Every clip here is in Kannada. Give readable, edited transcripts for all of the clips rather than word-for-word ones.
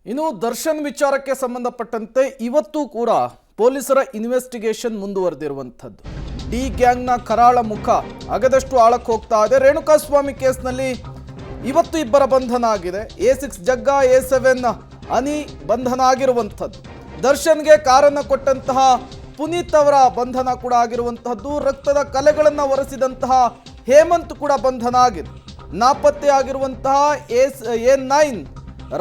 ಇನ್ನು ದರ್ಶನ್ ವಿಚಾರಕ್ಕೆ ಸಂಬಂಧಪಟ್ಟಂತೆ ಇವತ್ತು ಕೂಡ ಪೊಲೀಸರ ಇನ್ವೆಸ್ಟಿಗೇಷನ್ ಮುಂದುವರೆದಿರುವಂಥದ್ದು. ಡಿ ಗ್ಯಾಂಗ್ನ ಕರಾಳ ಮುಖ ಅಗದಷ್ಟು ಆಳಕ್ಕೆ ಹೋಗ್ತಾ ಇದೆ. ರೇಣುಕಾಸ್ವಾಮಿ ಕೇಸ್ನಲ್ಲಿ ಇವತ್ತು ಇಬ್ಬರ ಬಂಧನ ಆಗಿದೆ. A6 ಜಗ್ಗ, A7 ಅನಿ ಬಂಧನ ಆಗಿರುವಂಥದ್ದು. ದರ್ಶನ್ಗೆ ಕಾರನ್ನು ಕೊಟ್ಟಂತಹ ಪುನೀತ್ ಅವರ ಬಂಧನ ಕೂಡ ಆಗಿರುವಂತಹದ್ದು. ರಕ್ತದ ಕಲೆಗಳನ್ನು ಒರೆಸಿದಂತಹ ಹೇಮಂತ್ ಕೂಡ ಬಂಧನ ಆಗಿದೆ. ನಾಪತ್ತೆ ಆಗಿರುವಂತಹ A9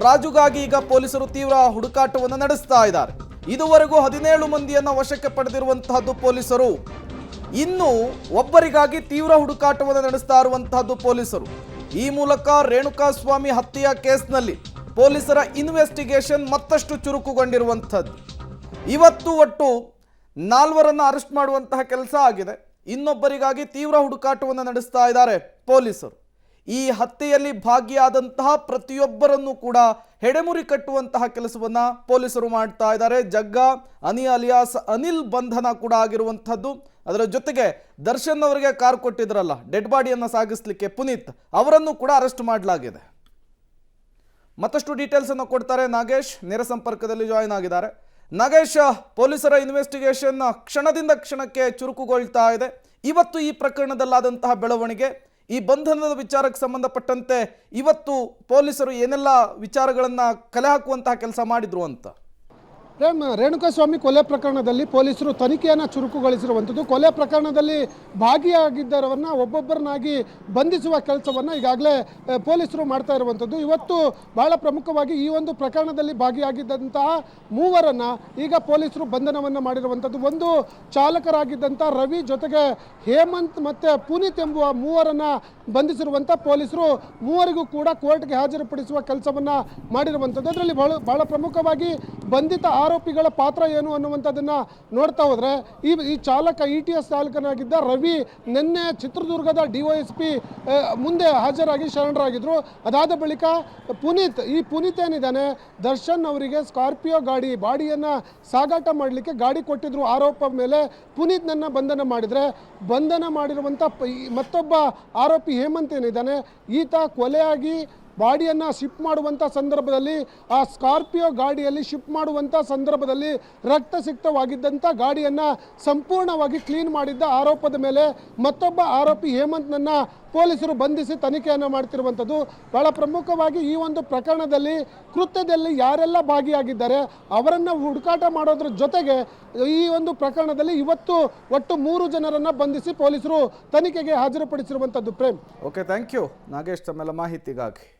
ರಾಜುಗಾಗಿ ಈಗ ಪೊಲೀಸರು ತೀವ್ರ ಹುಡುಕಾಟವನ್ನು ನಡೆಸ್ತಾ ಇದ್ದಾರೆ. ಇದುವರೆಗೂ 17 ಮಂದಿಯನ್ನು ವಶಕ್ಕೆ ಪಡೆದಿರುವಂತಹದ್ದು ಪೊಲೀಸರು. ಇನ್ನು ಒಬ್ಬರಿಗಾಗಿ ತೀವ್ರ ಹುಡುಕಾಟವನ್ನು ನಡೆಸ್ತಾ ಇರುವಂತಹದ್ದು ಪೊಲೀಸರು. ಈ ಮೂಲಕ ರೇಣುಕಾಸ್ವಾಮಿ ಹತ್ಯೆಯ ಕೇಸ್ನಲ್ಲಿ ಪೊಲೀಸರ ಇನ್ವೆಸ್ಟಿಗೇಷನ್ ಮತ್ತಷ್ಟು ಚುರುಕುಗೊಂಡಿರುವಂಥದ್ದು. ಇವತ್ತು ಒಟ್ಟು 4 ಅರೆಸ್ಟ್ ಮಾಡುವಂತಹ ಕೆಲಸ ಆಗಿದೆ. ಇನ್ನೊಬ್ಬರಿಗಾಗಿ ತೀವ್ರ ಹುಡುಕಾಟವನ್ನು ನಡೆಸ್ತಾ ಇದ್ದಾರೆ ಪೊಲೀಸರು. ಈ ಹತ್ಯೆಯಲ್ಲಿ ಭಾಗಿಯಾದಂತಹ ಪ್ರತಿಯೊಬ್ಬರನ್ನು ಕೂಡ ಹೆಡೆಮುರಿ ಕಟ್ಟುವಂತಹ ಕೆಲಸವನ್ನ ಪೊಲೀಸರು ಮಾಡ್ತಾ ಇದ್ದಾರೆ. ಜಗ್ಗ, ಅನಿ ಅಲಿಯಾಸ್ ಅನಿಲ್ ಬಂಧನ ಕೂಡ ಆಗಿರುವಂಥದ್ದು. ಅದರ ಜೊತೆಗೆ ದರ್ಶನ್ ಅವರಿಗೆ ಕಾರ್ ಕೊಟ್ಟಿದ್ರಲ್ಲ ಡೆಡ್ ಬಾಡಿಯನ್ನು ಸಾಗಿಸ್ಲಿಕ್ಕೆ ಪುನೀತ್, ಅವರನ್ನು ಕೂಡ ಅರೆಸ್ಟ್ ಮಾಡಲಾಗಿದೆ. ಮತ್ತಷ್ಟು ಡೀಟೇಲ್ಸ್ ಅನ್ನು ಕೊಡ್ತಾರೆ ನಾಗೇಶ್, ನೇರ ಸಂಪರ್ಕದಲ್ಲಿ ಜಾಯಿನ್ ಆಗಿದ್ದಾರೆ. ನಾಗೇಶ್, ಪೊಲೀಸರ ಇನ್ವೆಸ್ಟಿಗೇಷನ್ ಕ್ಷಣದಿಂದ ಕ್ಷಣಕ್ಕೆ ಚುರುಕುಗೊಳ್ತಾ ಇದೆ. ಇವತ್ತು ಈ ಪ್ರಕರಣದಲ್ಲಾದಂತಹ ಬೆಳವಣಿಗೆ, ಈ ಬಂಧನದ ವಿಚಾರಕ್ಕೆ ಸಂಬಂಧಪಟ್ಟಂತೆ ಇವತ್ತು ಪೊಲೀಸರು ಏನೆಲ್ಲ ವಿಚಾರಗಳನ್ನು ಕಲೆ ಹಾಕುವಂತಹ ಕೆಲಸ ಮಾಡಿದ್ರು ಅಂತ? ರೇಣುಕಾಸ್ವಾಮಿ ಕೊಲೆ ಪ್ರಕರಣದಲ್ಲಿ ಪೊಲೀಸರು ತನಿಖೆಯನ್ನು ಚುರುಕುಗೊಳಿಸಿರುವಂಥದ್ದು. ಕೊಲೆ ಪ್ರಕರಣದಲ್ಲಿ ಭಾಗಿಯಾಗಿದ್ದವರನ್ನು ಒಬ್ಬೊಬ್ಬರನ್ನಾಗಿ ಬಂಧಿಸುವ ಕೆಲಸವನ್ನು ಈಗಾಗಲೇ ಪೊಲೀಸರು ಮಾಡ್ತಾ ಇರುವಂಥದ್ದು. ಇವತ್ತು ಬಹಳ ಪ್ರಮುಖವಾಗಿ ಈ ಒಂದು ಪ್ರಕರಣದಲ್ಲಿ ಭಾಗಿಯಾಗಿದ್ದಂತಹ 3 ಈಗ ಪೊಲೀಸರು ಬಂಧನವನ್ನು ಮಾಡಿರುವಂಥದ್ದು. ಒಂದು ಚಾಲಕರಾಗಿದ್ದಂಥ ರವಿ, ಜೊತೆಗೆ ಹೇಮಂತ್ ಮತ್ತು ಪುನೀತ್ ಎಂಬುವ 3 ಬಂಧಿಸಿರುವಂಥ ಪೊಲೀಸರು 3 ಕೂಡ ಕೋರ್ಟ್ಗೆ ಹಾಜರುಪಡಿಸುವ ಕೆಲಸವನ್ನು ಮಾಡಿರುವಂಥದ್ದು. ಅದರಲ್ಲಿ ಬಹಳ ಪ್ರಮುಖವಾಗಿ ಬಂಧಿತ ಆರೋಪಿಗಳ ಪಾತ್ರ ಏನು ಅನ್ನುವಂಥದ್ದನ್ನು ನೋಡ್ತಾ ಹೋದರೆ ಈ ಚಾಲಕ ETS ಚಾಲಕನಾಗಿದ್ದ ರವಿ ನಿನ್ನೆ ಚಿತ್ರದುರ್ಗದ DYSP ಮುಂದೆ ಹಾಜರಾಗಿ ಶರಣರಾಗಿದ್ದರು. ಅದಾದ ಬಳಿಕ ಪುನೀತ್ ಏನಿದ್ದಾನೆ, ದರ್ಶನ್ ಅವರಿಗೆ ಸ್ಕಾರ್ಪಿಯೋ ಬಾಡಿಯನ್ನು ಸಾಗಾಟ ಮಾಡಲಿಕ್ಕೆ ಗಾಡಿ ಕೊಟ್ಟಿದ್ರು ಆರೋಪ ಮೇಲೆ ಪುನೀತ್ನನ್ನು ಬಂಧನ ಮಾಡಿದರೆ, ಬಂಧನ ಮಾಡಿರುವಂಥ ಮತ್ತೊಬ್ಬ ಆರೋಪಿ ಹೇಮಂತ್ ಏನಿದ್ದಾನೆ, ಈತ ಕೊಲೆಯಾಗಿ ಬಾಡಿಯನ್ನು ಶಿಫ್ಟ್ ಮಾಡುವಂಥ ಸಂದರ್ಭದಲ್ಲಿ ಆ ಸ್ಕಾರ್ಪಿಯೋ ಗಾಡಿಯಲ್ಲಿ ಶಿಫ್ಟ್ ಮಾಡುವಂಥ ಸಂದರ್ಭದಲ್ಲಿ ರಕ್ತಸಿಕ್ತವಾಗಿದ್ದಂಥ ಗಾಡಿಯನ್ನು ಸಂಪೂರ್ಣವಾಗಿ ಕ್ಲೀನ್ ಮಾಡಿದ್ದ ಆರೋಪದ ಮೇಲೆ ಮತ್ತೊಬ್ಬ ಆರೋಪಿ ಹೇಮಂತ್ನನ್ನು ಪೊಲೀಸರು ಬಂಧಿಸಿ ತನಿಖೆಯನ್ನು ಮಾಡ್ತಿರುವಂಥದ್ದು. ಬಹಳ ಪ್ರಮುಖವಾಗಿ ಈ ಒಂದು ಪ್ರಕರಣದಲ್ಲಿ ಕೃತ್ಯದಲ್ಲಿ ಯಾರೆಲ್ಲ ಭಾಗಿಯಾಗಿದ್ದಾರೆ ಅವರನ್ನು ಹುಡುಕಾಟ ಮಾಡೋದ್ರ ಜೊತೆಗೆ ಈ ಒಂದು ಪ್ರಕರಣದಲ್ಲಿ ಇವತ್ತು ಒಟ್ಟು 3 ಜನರನ್ನು ಬಂಧಿಸಿ ಪೊಲೀಸರು ತನಿಖೆಗೆ ಹಾಜರುಪಡಿಸಿರುವಂಥದ್ದು. Prem, okay, thank you Nagesh ತಮ್ಮೆಲ್ಲ ಮಾಹಿತಿಗಾಗಿ.